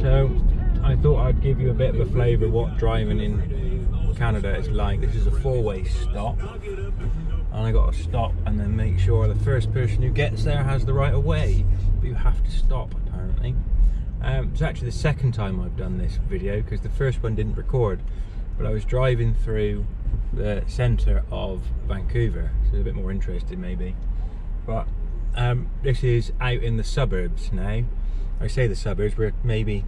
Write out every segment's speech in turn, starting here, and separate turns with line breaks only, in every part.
So I thought I'd give you a bit of a flavour of what driving in Canada is like. This is a four-way stop, and I got to stop and then make sure the first person who gets there has the right of way, but you have to stop apparently. It's actually the second time I've done this video because the first one didn't record, but I was driving through the centre of Vancouver, so it's a bit more interesting maybe. But this is out in the suburbs now. I say the suburbs, we're maybe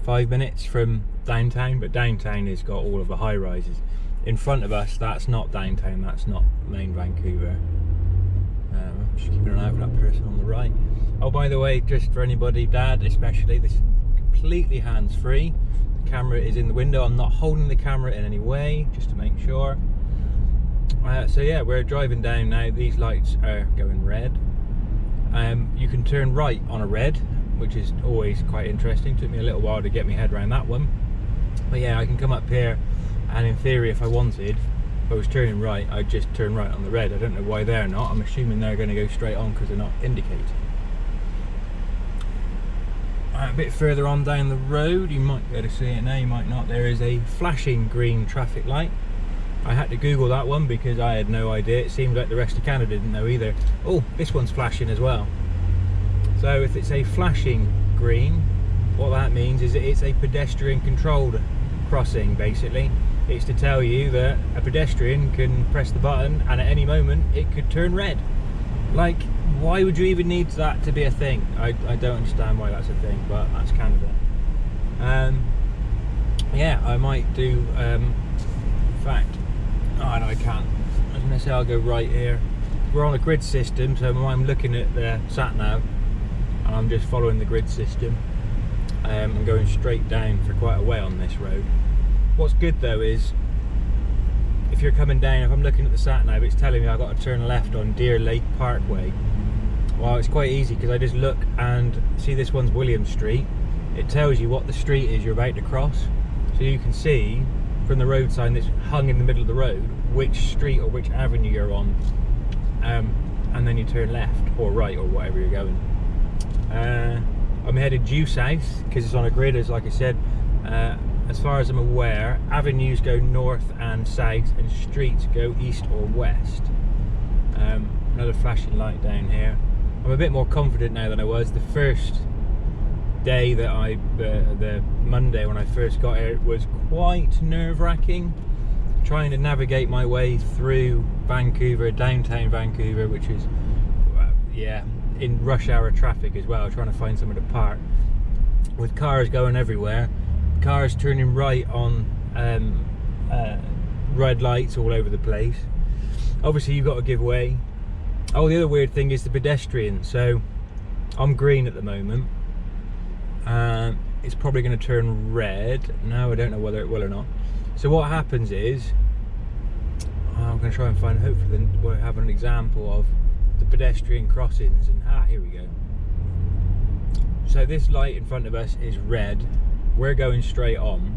5 minutes from downtown, but downtown has got all of the high rises. In front of us, that's not downtown, that's not main Vancouver. I'm just keeping an eye for that person on the right. Oh, by the way, just for anybody, Dad especially, this is completely hands-free. The camera is in the window. I'm not holding the camera in any way, just to make sure. So yeah, we're driving down now. These lights are going red. You can turn right on a red, which is always quite interesting. Took me a little while to get my head around that one. But yeah, I can come up here, and in theory, if I wanted, if I was turning right, I'd just turn right on the red. I don't know why they're not. I'm assuming they're going to go straight on because they're not indicating. A bit further on down the road, you might be able to see it now, you might not. There is a flashing green traffic light. I had to Google that one because I had no idea. It seemed like the rest of Canada didn't know either. Oh, this one's flashing as well. So if it's a flashing green, what that means is that it's a pedestrian controlled crossing basically. It's to tell you that a pedestrian can press the button and at any moment it could turn red. Like, why would you even need that to be a thing? I don't understand why that's a thing, but that's Canada. Yeah, I might do, in fact, oh no, I can't. I was going to say I'll go right here. We're on a grid system, so I'm looking at the sat-nav and I'm just following the grid system. I'm going straight down for quite a way on this road. What's good though is, if you're coming down, if I'm looking at the sat-nav, it's telling me I've got to turn left on Deer Lake Parkway. Well, it's quite easy because I just look and see this one's William Street. It tells you what the street is you're about to cross. So you can see from the road sign that's hung in the middle of the road which street or which avenue you're on. And then you turn left or right or whatever you're going. I'm headed due south because it's on a grid, as like I said. As far as I'm aware, avenues go north and south and streets go east or west. Another flashing light down here. I'm a bit more confident now than I was. The first day that the Monday when I first got here, it was quite nerve-wracking trying to navigate my way through Vancouver, downtown Vancouver, which is, yeah, in rush hour traffic as well, trying to find somewhere to park with cars going everywhere. Cars turning right on red lights all over the place. Obviously you've got to give way. Oh, the other weird thing is the pedestrian. So I'm green at the moment. It's probably going to turn red. Now I don't know whether it will or not. So what happens is, I'm going to try and find, hopefully we'll have an example of the pedestrian crossings. And here we go. So this light in front of us is red. We're going straight on,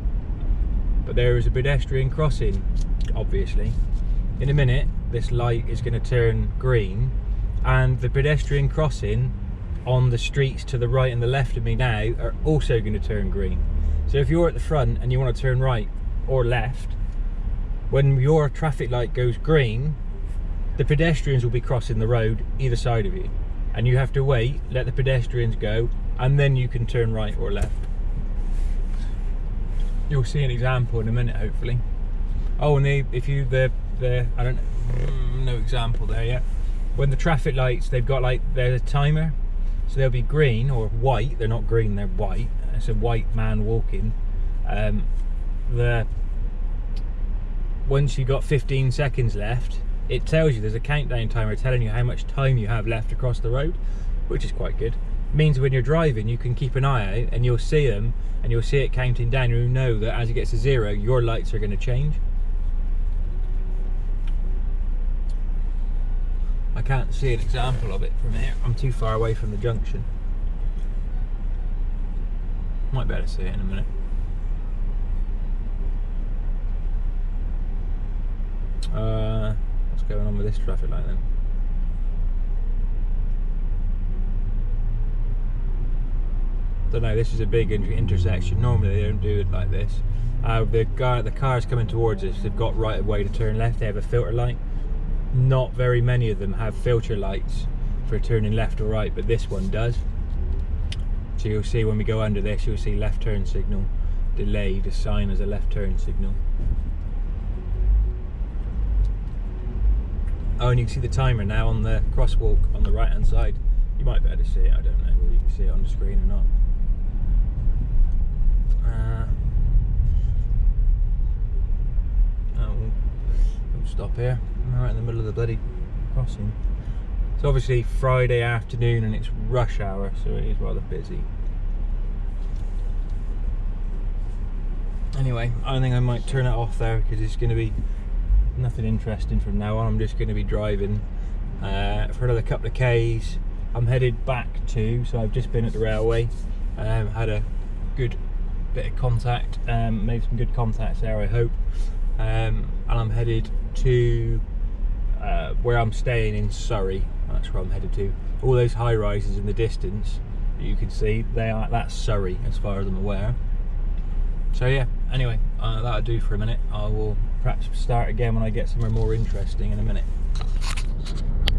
but there is a pedestrian crossing, obviously. In a minute, this light is going to turn green, and the pedestrian crossing on the streets to the right and the left of me now are also going to turn green. So if you're at the front and you want to turn right or left, when your traffic light goes green, the pedestrians will be crossing the road either side of you, and you have to wait, let the pedestrians go, and then you can turn right or left. You'll see an example in a minute, hopefully. Oh, and I don't know, no example there yet. When the traffic lights, they've got like, there's a timer, so they'll be green or white. They're not green, they're white. It's a white man walking. Once you've got 15 seconds left, it tells you, there's a countdown timer telling you how much time you have left across the road, which is quite good. It means when you're driving, you can keep an eye out and you'll see them, and you'll see it counting down. You'll know that as it gets to 0, your lights are going to change. I can't see an example of it from here. I'm too far away from the junction. Might be able to see it in a minute. What's going on with this traffic light then? don't know, this is a big intersection. Normally they don't do it like this. The cars coming towards us, they've got right of way to turn left. They have a filter light. Not very many of them have filter lights for turning left or right, but this one does. So you'll see when we go under this, you'll see left turn signal delayed, a sign as a left turn signal. Oh, and you can see the timer now on the crosswalk on the right hand side. You might be able to see it, I don't know whether you can see it on the screen or not. We'll stop here. I'm right in the middle of the bloody crossing. It's obviously Friday afternoon and it's rush hour, so it is rather busy. Anyway, I think I might turn it off there because it's going to be nothing interesting from now on. I'm just going to be driving for another couple of Ks. I'm headed back so I've just been at the railway, had a good bit of contact, made some good contacts there I hope, and I'm headed to where I'm staying in Surrey. That's where I'm headed to. All those high rises in the distance that you can see, that's Surrey as far as I'm aware. So yeah, anyway, that'll do for a minute. I will perhaps start again when I get somewhere more interesting in a minute.